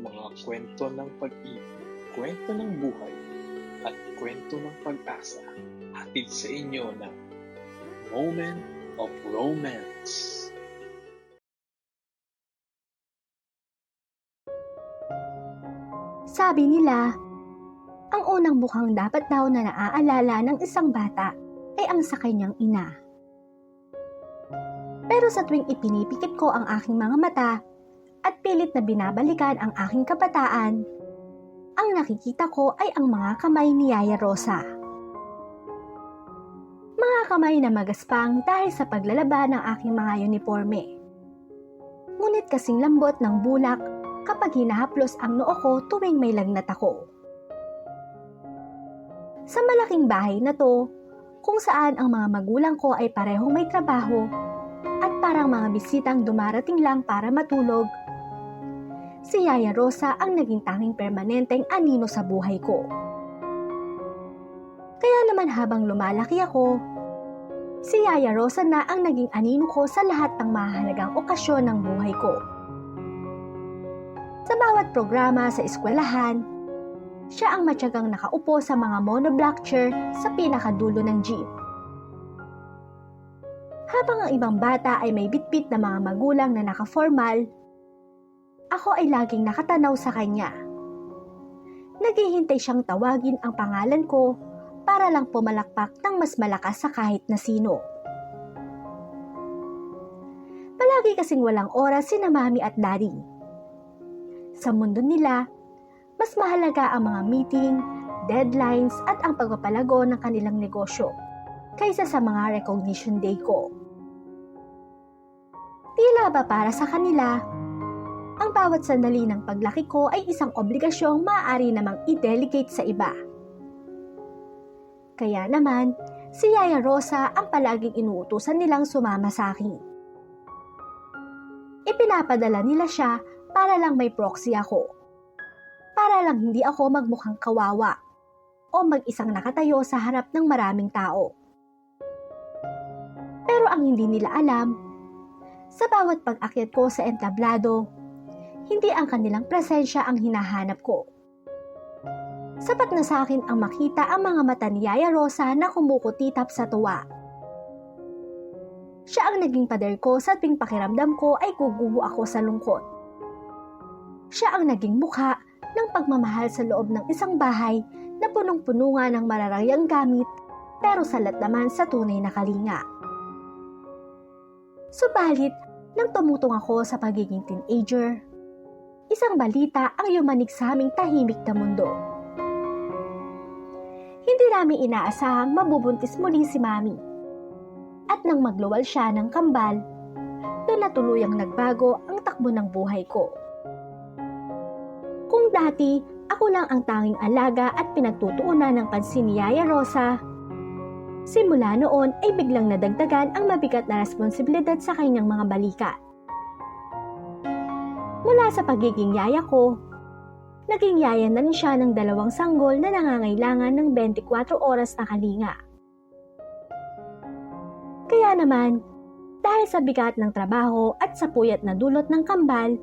mga kwento ng pag-ibig, kwento ng buhay, at kwento ng pag-asa. Hatid sa inyo ng Moment of Romance. Sabi nila, ang unang mukhang dapat daw na naaalala ng isang bata ay ang sa kanyang ina. Pero sa tuwing ipinipikit ko ang aking mga mata at pilit na binabalikan ang aking kabataan, ang nakikita ko ay ang mga kamay ni Yaya Rosa. Mga kamay na magaspang dahil sa paglalaba ng aking mga uniforme. Ngunit kasing lambot ng bulak kapag hinahaplos ang noo ko tuwing may lagnat ako. Sa malaking bahay na to, kung saan ang mga magulang ko ay parehong may trabaho at parang mga bisitang dumarating lang para matulog, si Yaya Rosa ang naging tanging permanenteng anino sa buhay ko. Kaya naman habang lumalaki ako, si Yaya Rosa na ang naging anino ko sa lahat ng mahalagang okasyon ng buhay ko. Sa bawat programa sa eskwelahan, siya ang matyagang nakaupo sa mga monoblock chair sa pinakadulo ng jeep. Habang ang ibang bata ay may bitbit na mga magulang na nakaformal, ako ay laging nakatanaw sa kanya. Naghihintay siyang tawagin ang pangalan ko para lang pumalakpak ng mas malakas sa kahit na sino. Palagi kasing walang oras sina Mami at Daddy. Sa mundo nila, mas mahalaga ang mga meeting, deadlines at ang pagpapalago ng kanilang negosyo kaysa sa mga recognition day ko. Tila ba para sa kanila, ang bawat sandali ng paglaki ko ay isang obligasyong maaari namang i-delegate sa iba. Kaya naman, si Yaya Rosa ang palaging inuutusan nilang sumama sa akin. Ipinapadala nila siya para lang may proxy ako. Para lang hindi ako magmukhang kawawa o mag-isang nakatayo sa harap ng maraming tao. Pero ang hindi nila alam, sa bawat pag-akyat ko sa entablado, hindi ang kanilang presensya ang hinahanap ko. Sapat na sa akin ang makita ang mga mata ni Yaya Rosa na kumukutitap sa tuwa. Siya ang naging pader ko sa tuwing pakiramdam ko ay guguho ako sa lungkot. Siya ang naging mukha ng pagmamahal sa loob ng isang bahay na punong-puno nga ng mararayang gamit pero salat naman sa tunay na kalinga. Subalit, nang tumutong ako sa pagiging teenager, isang balita ang yumanig sa aming tahimik na mundo. Hindi namin inaasahang mabubuntis muli si Mami. At nang magluwal siya ng kambal, doon na tuluyang nagbago ang takbo ng buhay ko. Kung dati, ako lang ang tanging alaga at pinagtutuunan ng pansin ni Yaya Rosa, simula noon ay biglang nadagdagan ang mabigat na responsibilidad sa kanyang mga balikat. Mula sa pagiging yaya ko, naging yaya na rin siya ng 2 sanggol na nangangailangan ng 24 oras na kalinga. Kaya naman, dahil sa bigat ng trabaho at sa puyat na dulot ng kambal,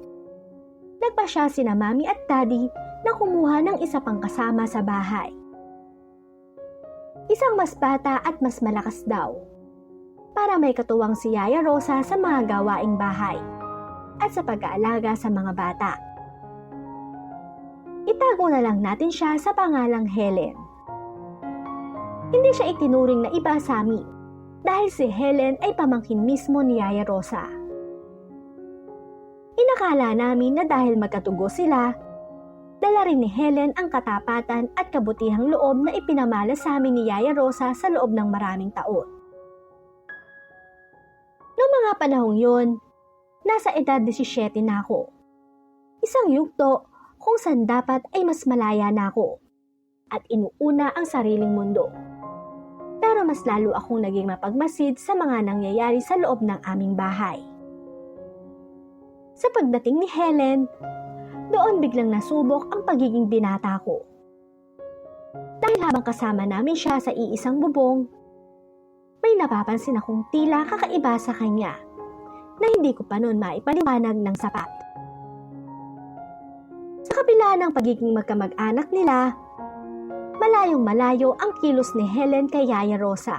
nagpa siya sina Mami at Daddy na kumuha ng isa pang kasama sa bahay. Isang mas bata at mas malakas daw, para may katuwang si Yaya Rosa sa mga gawaing bahay at sa pag-aalaga sa mga bata. Itago na lang natin siya sa pangalang Helen. Hindi siya itinuring na iba sa amin dahil si Helen ay pamangkin mismo ni Yaya Rosa. Inakala namin na dahil magkatugo sila, dala rin ni Helen ang katapatan at kabutihang loob na ipinamala sa amin ni Yaya Rosa sa loob ng maraming taon. Noong mga panahong yun, nasa edad 17 na ako. Isang yugto kung saan dapat ay mas malaya na ako at inuuna ang sariling mundo. Pero mas lalo akong naging mapagmasid sa mga nangyayari sa loob ng aming bahay. Sa pagdating ni Helen, doon biglang nasubok ang pagiging binata ko. Dahil habang kasama namin siya sa iisang bubong, may napapansin akong tila kakaiba sa kanya na hindi ko pa noon maipaliwanag ng sapat. Sa Sa kabila ng pagiging magkamag-anak nila, malayong malayo ang kilos ni Helen kay Yaya Rosa.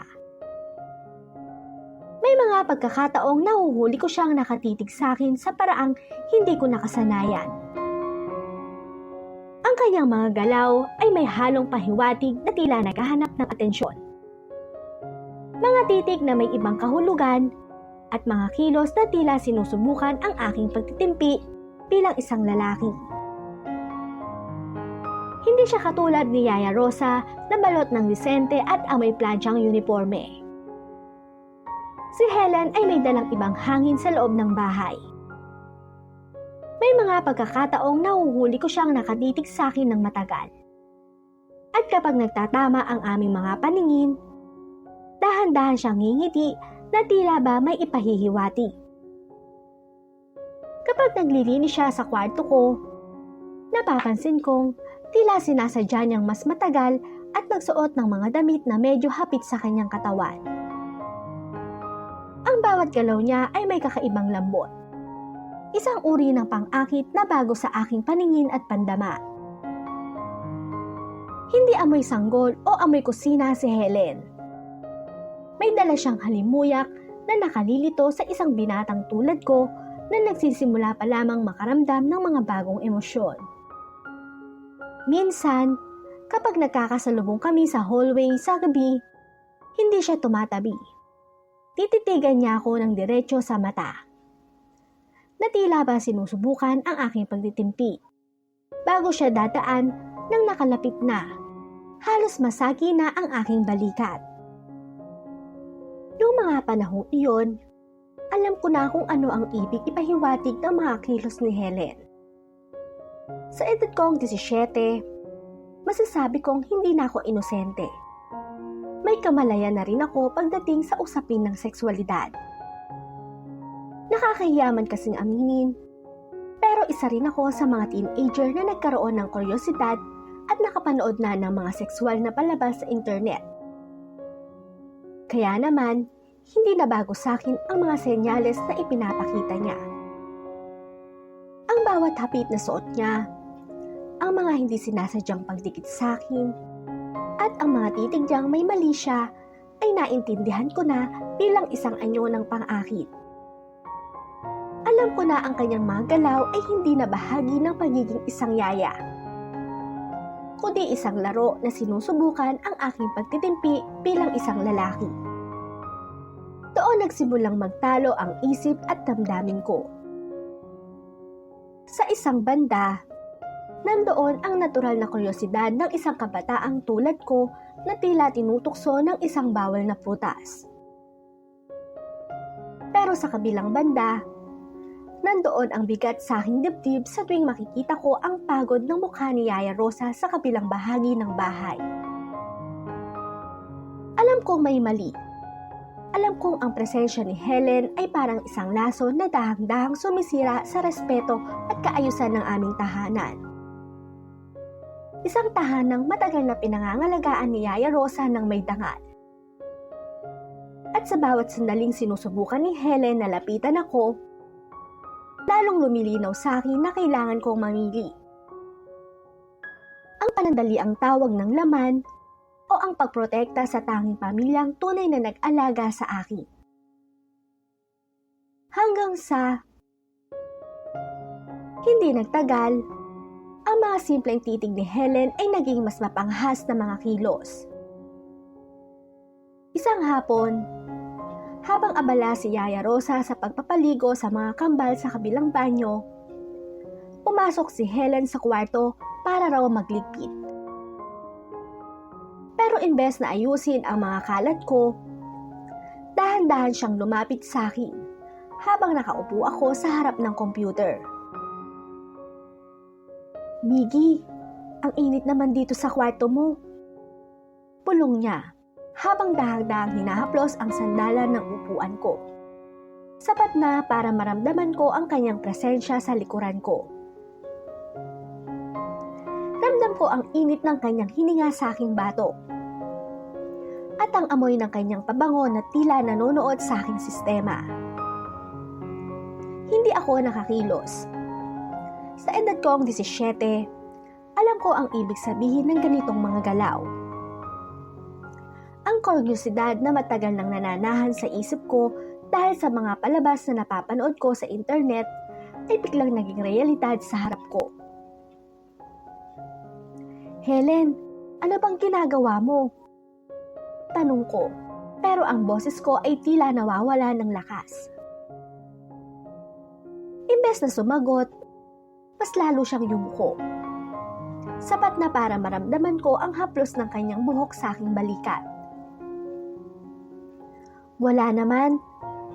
May mga pagkakataong nahuhuli ko siyang nakatitig sa akin sa paraang hindi ko nakasanayan. Ang kanyang mga galaw ay may halong pahiwatig na tila naghahanap ng atensyon. Mga titig na may ibang kahulugan at mga kilos na tila sinusubukan ang aking pagtitimpi bilang isang lalaki. Hindi siya katulad ni Yaya Rosa na balot ng disente at amoy planchang uniforme. Si Helen ay may dalang ibang hangin sa loob ng bahay. May mga pagkakataong nahuhuli ko siyang nakatitig sa akin ng matagal. At kapag nagtatama ang aming mga paningin, dahan-dahan siyang ngingiti na tila ba may ipahihiwati. Kapag naglilinis siya sa kwarto ko, napapansin kong tila sinasadya niyang mas matagal at magsuot ng mga damit na medyo hapit sa kanyang katawan. Ang bawat galaw niya ay may kakaibang lambot. Isang uri ng pang-akit na bago sa aking paningin at pandama. Hindi amoy sanggol o amoy kusina si Helen. May dala siyang halimuyak na nakalilito sa isang binatang tulad ko na nagsisimula pa lamang makaramdam ng mga bagong emosyon. Minsan, kapag nagkakasalubong kami sa hallway sa gabi, hindi siya tumatabi. Tititigan niya ako ng diretso sa mata. Na tila ba sinusubukan ang aking pagtitimpi. Bago siya dadaan nang nakalapit na, halos masagi na ang aking balikat. Noong mga panahong iyon, alam ko na kung ano ang ibig ipahiwatig ng mga kilos ni Helen. Sa edad kong 17, masasabi kong hindi na ako inosente. May kamalayan na rin ako pagdating sa usapin ng sexualidad. Nakakahiyaman kasing aminin, pero isa rin ako sa mga teenager na nagkaroon ng kuryosidad at nakapanood na ng mga sexual na palabas sa internet. Kaya naman, hindi na bago sa akin ang mga senyales na ipinapakita niya. Ang bawat hapit na suot niya, ang mga hindi sinasadyang pagdikit sa akin, at ang mga titig niyang may mali siya ay naintindihan ko na bilang isang anyo ng pang-akit. Alam ko na ang kanyang mga galaw ay hindi na bahagi ng pagiging isang yaya, kundi isang laro na sinusubukan ang aking pagtitimpi bilang isang lalaki. Doon nagsimulang magtalo ang isip at damdamin ko. Sa isang banda, nandoon ang natural na kuryosidad ng isang kabataang tulad ko na tila tinutukso ng isang bawal na prutas. Pero sa kabilang banda, nandoon ang bigat sa aking dibdib sa tuwing makikita ko ang pagod ng mukha ni Yaya Rosa sa kabilang bahagi ng bahay. Alam kong may mali. Alam kong ang presensya ni Helen ay parang isang laso na dahang-dahang sumisira sa respeto at kaayusan ng aming tahanan. Isang tahanang matagal na pinangangalagaan ni Yaya Rosa ng may dangal. At sa bawat sandaling sinusubukan ni Helen na lapitan ako, lalong lumilinaw sa akin na kailangan kong mamili. Ang panandali ang tawag ng laman o ang pagprotekta sa tanging pamilyang tunay na nag-alaga sa akin. Hanggang sa hindi nagtagal, ang mga simpleng titig ni Helen ay naging mas mapanghas na mga kilos. Isang hapon, habang abala si Yaya Rosa sa pagpapaligo sa mga kambal sa kabilang banyo, pumasok si Helen sa kwarto para raw magligpit. Pero imbes na ayusin ang mga kalat ko, dahan-dahan siyang lumapit sa akin habang nakaupo ako sa harap ng computer. "Miggy, ang init naman dito sa kwarto mo." Pulong niya habang dahang-dahang hinahaplos ang sandalan ng upuan ko. Sapat na para maramdaman ko ang kanyang presensya sa likuran ko. Ramdam ko ang init ng kanyang hininga sa aking batok at ang amoy ng kanyang pabango na tila nanonood sa aking sistema. Hindi ako nakakilos. Sa edad kong 17, alam ko ang ibig sabihin ng ganitong mga galaw. Ang kuryosidad na matagal nang nananahan sa isip ko dahil sa mga palabas na napapanood ko sa internet ay biglang naging realidad sa harap ko. Helen, ano bang ginagawa mo? Tanong ko, pero ang boses ko ay tila nawawala ng lakas. Imbes na sumagot, mas lalo siyang yumuko. Sapat na para maramdaman ko ang haplos ng kanyang buhok sa aking balikat. Wala naman,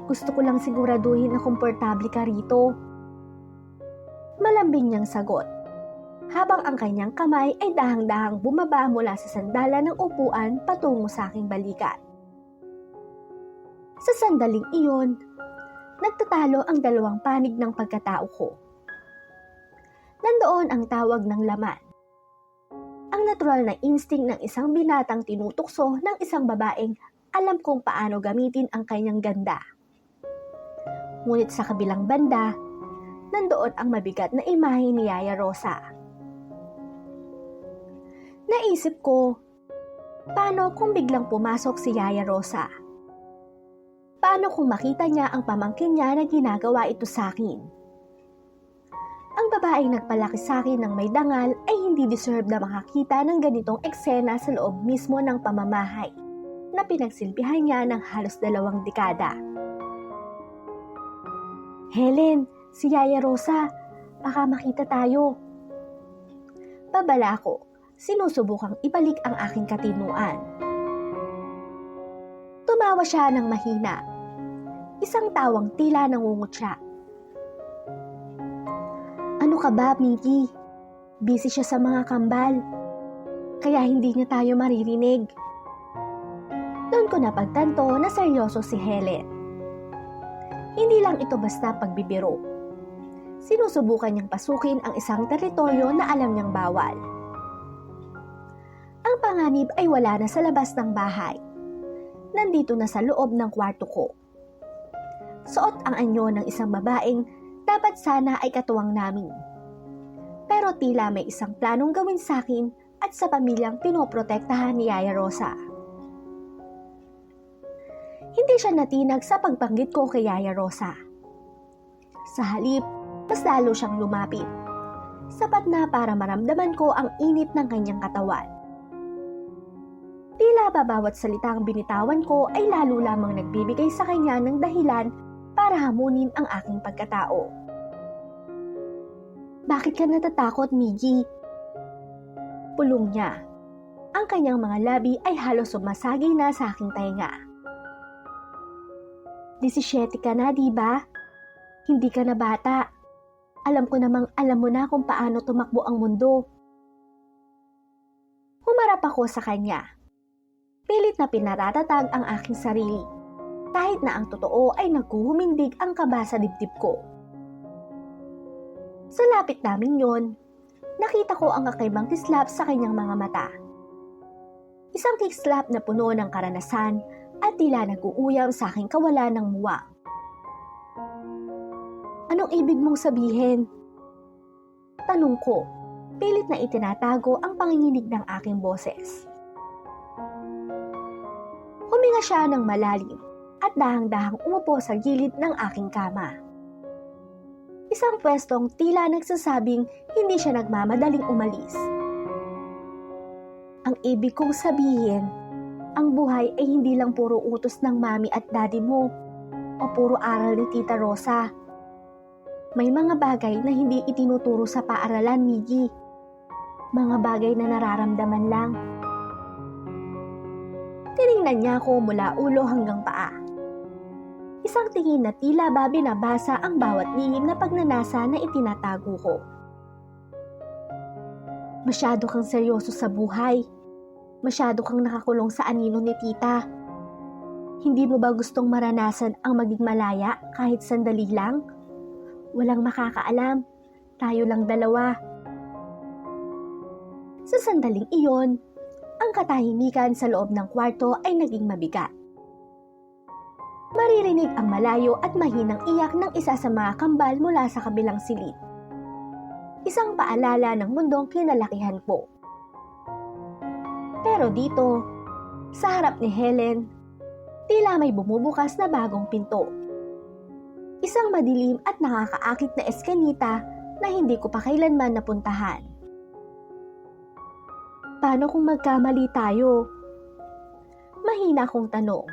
gusto ko lang siguraduhin na komportable ka rito. Malambing niyang sagot, habang ang kanyang kamay ay dahang-dahang bumaba mula sa sandala ng upuan patungo sa aking balikat. Sa sandaling iyon, nagtatalo ang dalawang panig ng pagkatao ko. Nandoon ang tawag ng laman. Ang natural na instinct ng isang binatang tinutukso ng isang babaeng alam kung paano gamitin ang kanyang ganda. Ngunit sa kabilang banda, nandoon ang mabigat na imahe ni Yaya Rosa. Naisip ko, paano kung biglang pumasok si Yaya Rosa? Paano kung makita niya ang pamangkin niya na ginagawa ito sa akin? Ang babaeng nagpalaki sa akin ng may dangal ay hindi deserve na makakita ng ganitong eksena sa loob mismo ng pamamahay na pinagsilbihan niya ng halos 2 dekada. Helen, si Yaya Rosa, baka makita tayo. Babala ko, sinusubukang ibalik ang aking katinuan. Tumawa siya ng mahina. Isang tawang tila nangungutya. Ano ka ba, Miggy? Busy siya sa mga kambal. Kaya hindi niya tayo maririnig. Doon ko napagtanto na seryoso si Helen. Hindi lang ito basta pagbibiro. Sinusubukan niyang pasukin ang isang teritoryo na alam niyang bawal. Ang panganib ay wala na sa labas ng bahay. Nandito na sa loob ng kwarto ko. Suot ang anyo ng isang babaeng dapat sana ay katuwang namin. Pero tila may isang planong gawin sa akin at sa pamilyang pinoprotektahan ni Yaya Rosa. Hindi siya natinag sa pagbanggit ko kay Yaya Rosa. Sa halip, mas lalo siyang lumapit. Sapat na para maramdaman ko ang init ng kanyang katawan. Tila ba bawat salitang binitawan ko ay lalo lamang nagbibigay sa kanya ng dahilan para hamunin ang aking pagkatao. Bakit ka natatakot, Miggy? Pulong niya. Ang kanyang mga labi ay halos sumasagi na sa aking tainga. 17 ka na, di ba? Hindi ka na bata. Alam ko namang alam mo na kung paano tumakbo ang mundo. Humarap ako sa kanya. Pilit na pinaratatag ang aking sarili. Kahit na ang totoo ay naghuhumindig ang kaba sa dibdib ko. Sa lapit namin yon, nakita ko ang kakaibang kislap sa kanyang mga mata. Isang kislap na puno ng karanasan at tila nag-uuyam sa aking kawalan ng muwang. Anong ibig mong sabihin? Tanong ko, pilit na itinatago ang panginginig ng aking boses. Huminga siya ng malalim at dahang-dahang umupo sa gilid ng aking kama. Isang pwestong tila nagsasabing hindi siya nagmamadaling umalis. Ang ibig kong sabihin, ang buhay ay hindi lang puro utos ng mami at daddy mo o puro aral ni Tita Rosa. May mga bagay na hindi itinuturo sa paaralan, Miggy. Mga bagay na nararamdaman lang. Tiningnan niya ako mula ulo hanggang paa. Isang tingin na tila ba binabasa ang bawat lihim na pagnanasa na itinatago ko. Masyado kang seryoso sa buhay. Masyado kang nakakulong sa anino ni tita. Hindi mo ba gustong maranasan ang maging malaya kahit sandali lang? Walang makakaalam. Tayo lang dalawa. Sa sandaling iyon, ang katahimikan sa loob ng kwarto ay naging mabigat. Maririnig ang malayo at mahinang iyak ng isa sa mga kambal mula sa kabilang silid. isang paalala ng mundong kinalakihan ko. Pero dito, sa harap ni Helen, tila may bumubukas na bagong pinto. Isang madilim at nakakaakit na eskinita na hindi ko pa kailanman napuntahan. Paano kung magkamali tayo? Mahina kong tanong.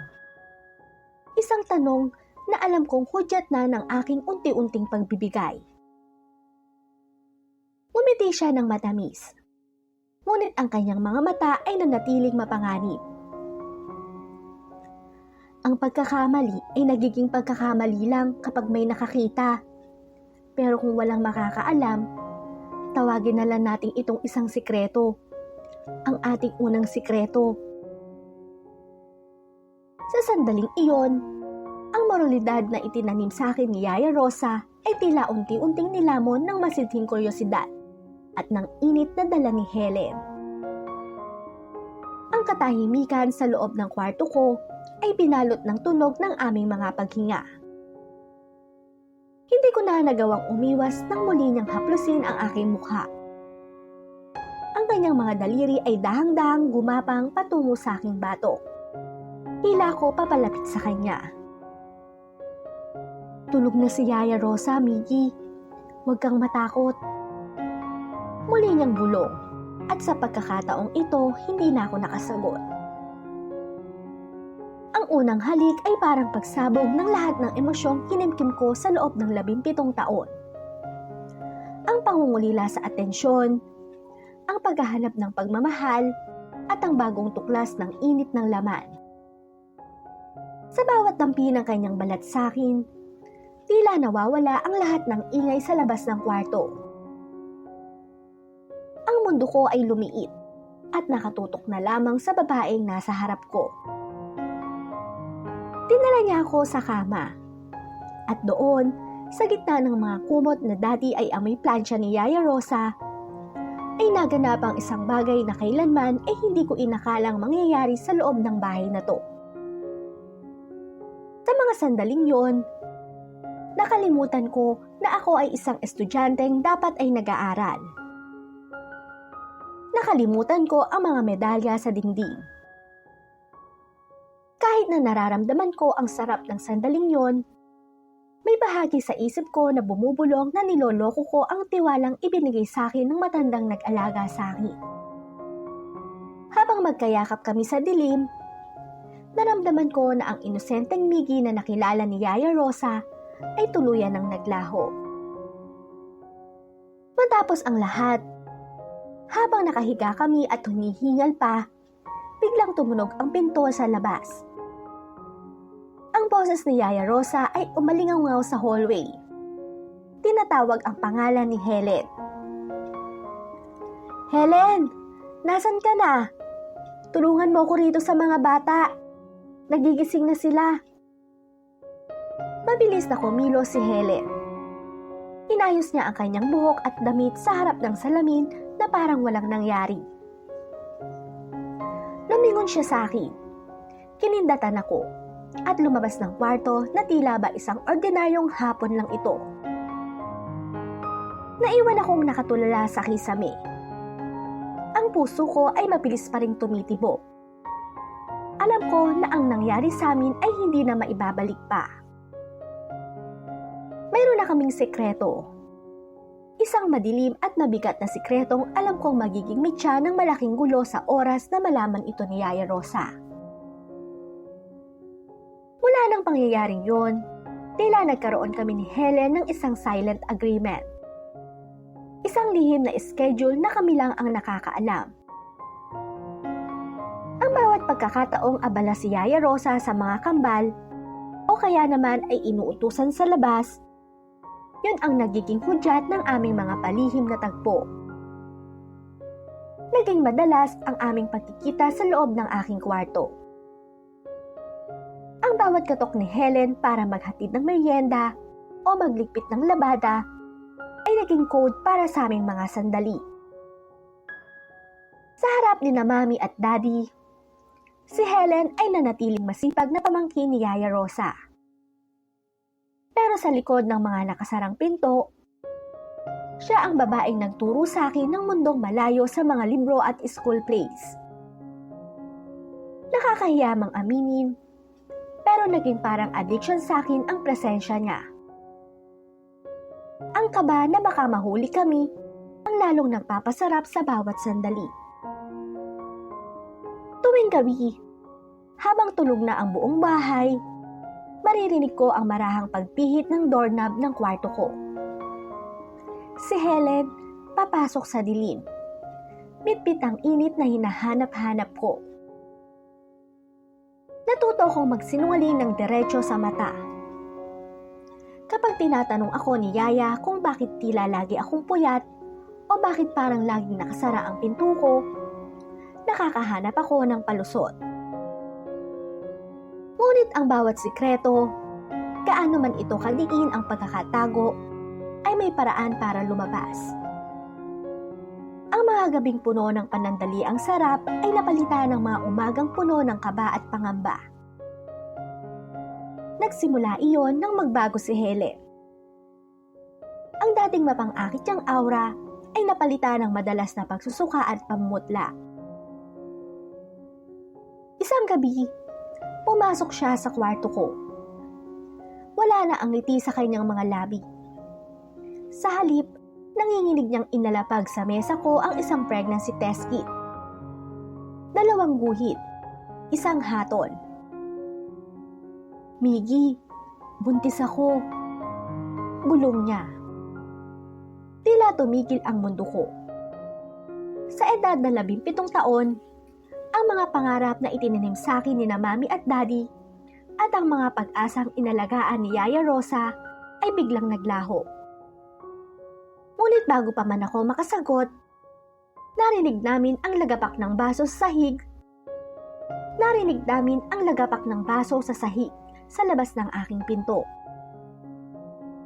Isang tanong na alam kong hudyat na ng aking unti-unting pagbibigay. Ngumiti siya ng matamis. Ngunit ang kanyang mga mata ay nanatiling mapanganib. Ang pagkakamali ay nagiging pagkakamali lang kapag may nakakita. Pero kung walang makakaalam, tawagin na lang natin itong isang sikreto. Ang ating unang sikreto. Sa sandaling iyon, ang moralidad na itinanim sa akin ni Yaya Rosa ay tila unti-unting nilamon ng masidhing kuryosidad at ng init na dala ni Helen. Ang katahimikan sa loob ng kwarto ko ay binalot ng tunog ng aming mga paghinga. Hindi ko na nagawang umiwas nang muli niyang haplusin ang aking mukha. Ang kanyang mga daliri ay dahang-dahang gumapang patungo sa aking batok. Hila ko papalapit sa kanya. Tulog na si Yaya Rosa, Miggy. Huwag kang matakot. Muli niyang bulong, at sa pagkakataong ito, hindi na ako nakasagot. Ang unang halik ay parang pagsabog ng lahat ng emosyong kinimkim ko sa loob ng 17 taon. Ang pangungulila sa atensyon, ang paghahanap ng pagmamahal, at ang bagong tuklas ng init ng laman. Sa bawat dampi ng kanyang balat sa akin, tila nawawala ang lahat ng ingay sa labas ng kwarto. Ang mundo ko ay lumiit at nakatutok na lamang sa babaeng nasa harap ko. Dinala niya ako sa kama. At doon, sa gitna ng mga kumot na dati ay amoy plancha ni Yaya Rosa, ay naganap ang isang bagay na kailanman ay hindi ko inakalang mangyayari sa loob ng bahay na to. Sa mga sandaling yon, nakalimutan ko na ako ay isang estudyanteng dapat ay nag-aaral. Nakalimutan ko ang mga medalya sa dingding. Kahit na nararamdaman ko ang sarap ng sandaling yon, may bahagi sa isip ko na bumubulong na niloloko ko ang tiwalang ibinigay sa akin ng matandang nag-alaga sa akin. Habang magkayakap kami sa dilim, naramdaman ko na ang inosenteng Miggy na nakilala ni Yaya Rosa ay tuluyan ng naglaho. Matapos ang lahat, habang nakahiga kami at hinihingal pa, biglang tumunog ang pinto sa labas. Ang boses ni Yaya Rosa ay umalingaw sa hallway. Tinatawag ang pangalan ni Helen. Helen, nasan ka na? Tulungan mo ko rito sa mga bata. Nagigising na sila. Mabilis na kumilos si Helen. Inayos niya ang kanyang buhok at damit sa harap ng salamin na parang walang nangyari. Lumingon siya sa akin. Kinindatan ako at lumabas ng kwarto na tila ba isang ordinaryong hapon lang ito. Naiwan akong nakatulala sa kisame. Ang puso ko ay mabilis pa ring tumitibo. Alam ko na ang nangyari sa amin ay hindi na maibabalik pa. Mayroon na kaming sekreto. Isang madilim at mabigat na sikretong alam kong magiging mitya ng malaking gulo sa oras na malaman ito ni Yaya Rosa. Mula ng pangyayaring yon, tila nagkaroon kami ni Helen ng isang silent agreement. Isang lihim na schedule na kami lang ang nakakaalam. Ang bawat pagkakataong abala si Yaya Rosa sa mga kambal o kaya naman ay inuutusan sa labas, yun ang nagiging hudyat ng aming mga palihim na tagpo. Naging madalas ang aming pagkikita sa loob ng aking kwarto. Ang bawat katok ni Helen para maghatid ng merienda o magligpit ng labada ay naging code para sa aming mga sandali. Sa harap ni na Mami at Daddy, si Helen ay nanatiling masipag na pamangkin ni Yaya Rosa. Pero sa likod ng mga nakasarang pinto, Siya ang babaeng nagturo sa akin ng mundong malayo sa mga libro at school plays. Nakakahiya mang aminin, pero naging parang addiction sa akin ang presensya niya. Ang kaba na baka mahuli kami ang lalong nagpapasarap sa bawat sandali. Tuwing gabi, habang tulog na ang buong bahay, maririnig ko ang marahang pagpihit ng doorknob ng kwarto ko. Si Helen, papasok sa dilim. Bitbit ang init na hinahanap-hanap ko. Natuto akong magsinungaling ng diretso sa mata. Kapag tinatanong ako ni Yaya kung bakit tila lagi akong puyat o bakit parang laging nakasara ang pinto ko, nakakahanap ako ng palusot. Ngunit ang bawat sikreto, gaano man ito kaliin ang pagkakatago, ay may paraan para lumabas. Ang mga gabing puno ng panandaliang sarap ay napalitan ng mga umagang puno ng kaba at pangamba. Nagsimula iyon nang magbago si Helen. Ang dating mapang-akit niyang aura ay napalitan ng madalas na pagsusuka at pamumutla. Isang gabi, pumasok siya sa kwarto ko. Wala na ang ngiti sa kanyang mga labi. Sa halip, nanginginig niyang inalapag sa mesa ko ang isang pregnancy test kit. 2 guhit, 1 hatol. "Miggy, buntis ako," bulong niya. Tila tumigil ang mundo ko. Sa edad na 17 taon, ang mga pangarap na itinanim sa akin ni na Mami at Daddy at ang mga pag-asang inalagaan ni Yaya Rosa ay biglang naglaho. Ngunit bago pa man ako makasagot, narinig namin ang lagapak ng baso sa sahig. Narinig namin ang lagapak ng baso sa sahig sa labas ng aking pinto.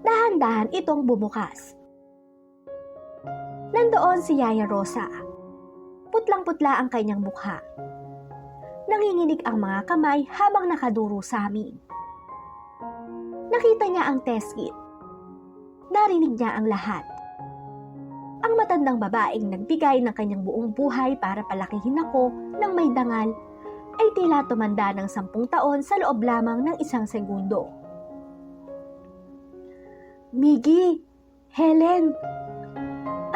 Dahan-dahan itong bumukas. Nandoon si Yaya Rosa. Putlang-putla ang kanyang mukha. Nanginginig ang mga kamay habang nakaduro sa amin. Nakita niya ang test kit. Narinig niya ang lahat. Ang matandang babaeng nagbigay ng kanyang buong buhay para palakihin ako ng may dangal ay tila tumanda ng 10 taon sa loob lamang ng 1 segundo. "Miggy, Helen,"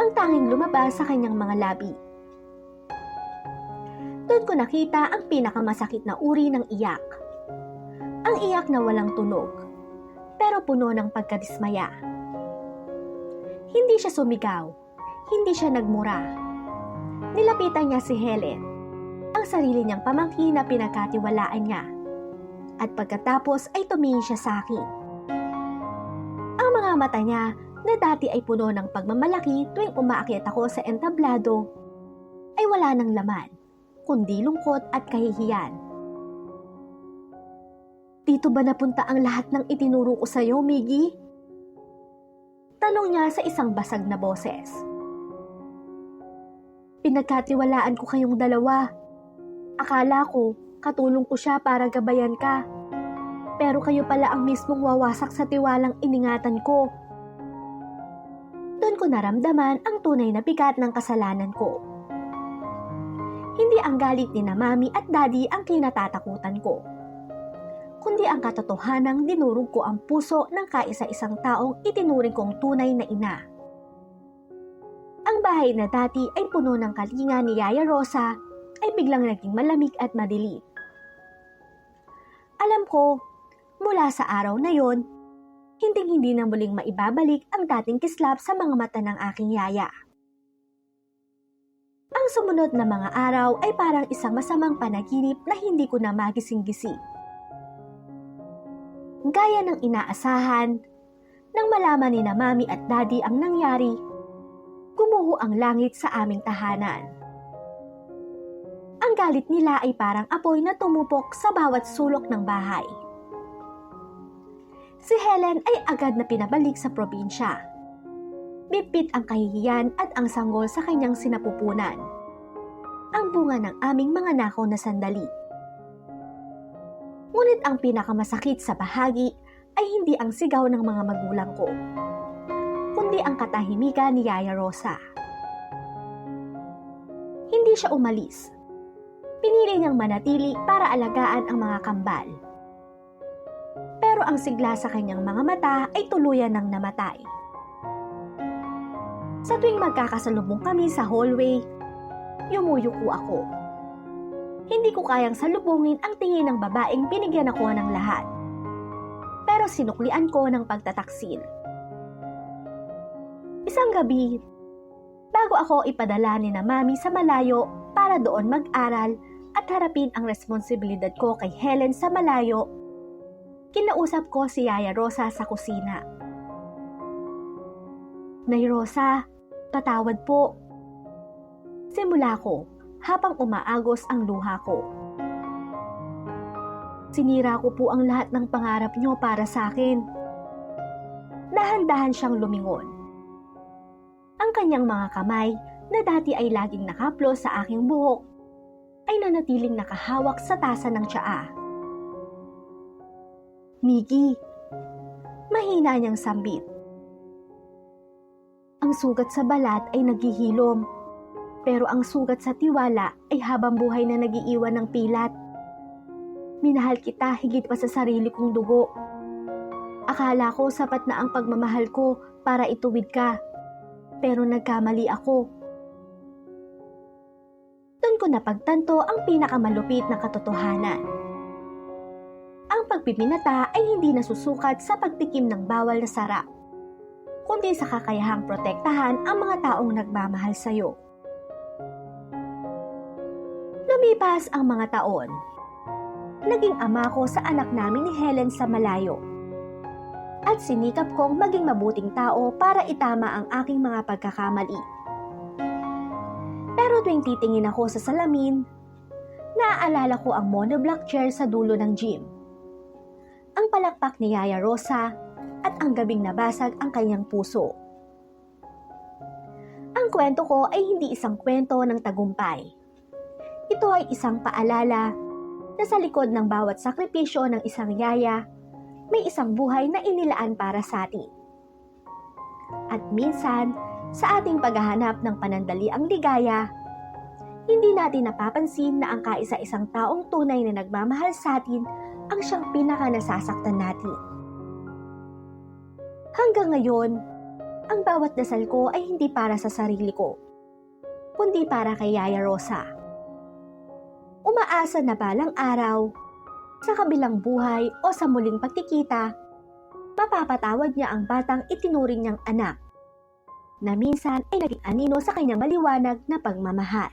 ang tanging lumabas sa kanyang mga labi. Doon ko nakita ang pinakamasakit na uri ng iyak. Ang iyak na walang tunog, pero puno ng pagkadismaya. Hindi siya sumigaw, hindi siya nagmura. Nilapitan niya si Helen, ang sarili niyang pamangkin na pinagkatiwalaan niya. At pagkatapos ay tumingin siya sa akin. Ang mga mata niya na dati ay puno ng pagmamalaki tuwing umaakyat ako sa entablado, ay wala ng laman, kundi lungkot at kahihiyan. "Dito ba napunta ang lahat ng itinuro ko sa'yo, Miggy?" Tanong niya sa isang basag na boses. "Pinagkatiwalaan ko kayong dalawa. Akala ko, katulong ko siya para gabayan ka. Pero kayo pala ang mismong wawasak sa tiwalang iningatan ko." Doon ko naramdaman ang tunay na bigat ng kasalanan ko. Hindi ang galit ni na Mami at Daddy ang kinatatakutan ko, kundi ang katotohanang dinurog ko ang puso ng kaisa-isang taong itinuring kong tunay na ina. Ang bahay na dati ay puno ng kalinga ni Yaya Rosa ay biglang naging malamig at madilim. Alam ko, mula sa araw na yon, hindi na muling maibabalik ang dating kislap sa mga mata ng aking yaya. Ang sumunod na mga araw ay parang isang masamang panaginip na hindi ko na magising-gising. Gaya ng inaasahan, nang malaman ni na Mami at Daddy ang nangyari, gumuho ang langit sa aming tahanan. Ang galit nila ay parang apoy na tumupok sa bawat sulok ng bahay. Si Helen ay agad na pinabalik sa probinsya. Bitbit ang kahihiyan at ang sanggol sa kanyang sinapupunan. Ang bunga ng aming mga nakaw na sandali. Ngunit ang pinakamasakit sa bahagi ay hindi ang sigaw ng mga magulang ko, kundi kundi ang katahimikan ni Yaya Rosa. Hindi siya umalis. Pinili niyang manatili para alagaan ang mga kambal. Pero ang sigla sa kanyang mga mata ay tuluyan ng namatay. Sa tuwing magkakasalubong kami sa hallway, yumuyuko ako. Hindi ko kayang salubungin ang tingin ng babaeng binigyan ako ng lahat. Pero sinuklian ko ng pagtataksil. Isang gabi, bago ako ipadala ni na Mami sa malayo para doon mag-aral at harapin ang responsibilidad ko kay Helen sa malayo, kinausap ko si Yaya Rosa sa kusina. Nay Rosa, patawad po. Simula ko habang umaagos ang luha ko. Sinira ko po ang lahat ng pangarap niyo para sa akin. Dahan-dahan siyang lumingon. Ang kanyang mga kamay na dati ay laging nakaplos sa aking buhok ay nanatiling nakahawak sa tasa ng tsaa. Miggy, mahina niyang sambit. Ang sugat sa balat ay naghihilom, pero ang sugat sa tiwala ay habang buhay na nagiiwan ng pilat. Minahal kita higit pa sa sarili kong dugo. Akala ko sapat na ang pagmamahal ko para ituwid ka, pero nagkamali ako. Doon ko napagtanto ang pinakamalupit na katotohanan. Ang pagpipinata ay hindi nasusukat sa pagtikim ng bawal na sarap, kundi sa kakayahang protektahan ang mga taong nagmamahal sa'yo. Lumipas ang mga taon. Naging ama ko sa anak namin ni Helen sa malayo. At sinikap kong maging mabuting tao para itama ang aking mga pagkakamali. Pero tuwing titingin ako sa salamin, naaalala ko ang monoblock chair sa dulo ng gym, ang palakpak ni Yaya Rosa, at ang gabing nabasag ang kanyang puso. Ang kwento ko ay hindi isang kwento ng tagumpay. Ito ay isang paalala na sa likod ng bawat sakripisyo ng isang yaya, may isang buhay na inilaan para sa atin. At minsan, sa ating paghahanap ng panandaliang ligaya, hindi natin napapansin na ang kaisa-isang taong tunay na nagmamahal sa atin ang siyang pinaka-nasasaktan natin. Hanggang ngayon, ang bawat dasal ko ay hindi para sa sarili ko, kundi para kay Yaya Rosa. Umaasa na balang araw, sa kabilang buhay o sa muling pagkikita, mapapatawad niya ang batang itinuring niyang anak, na minsan ay naging anino sa kanyang maliwanag na pagmamahal.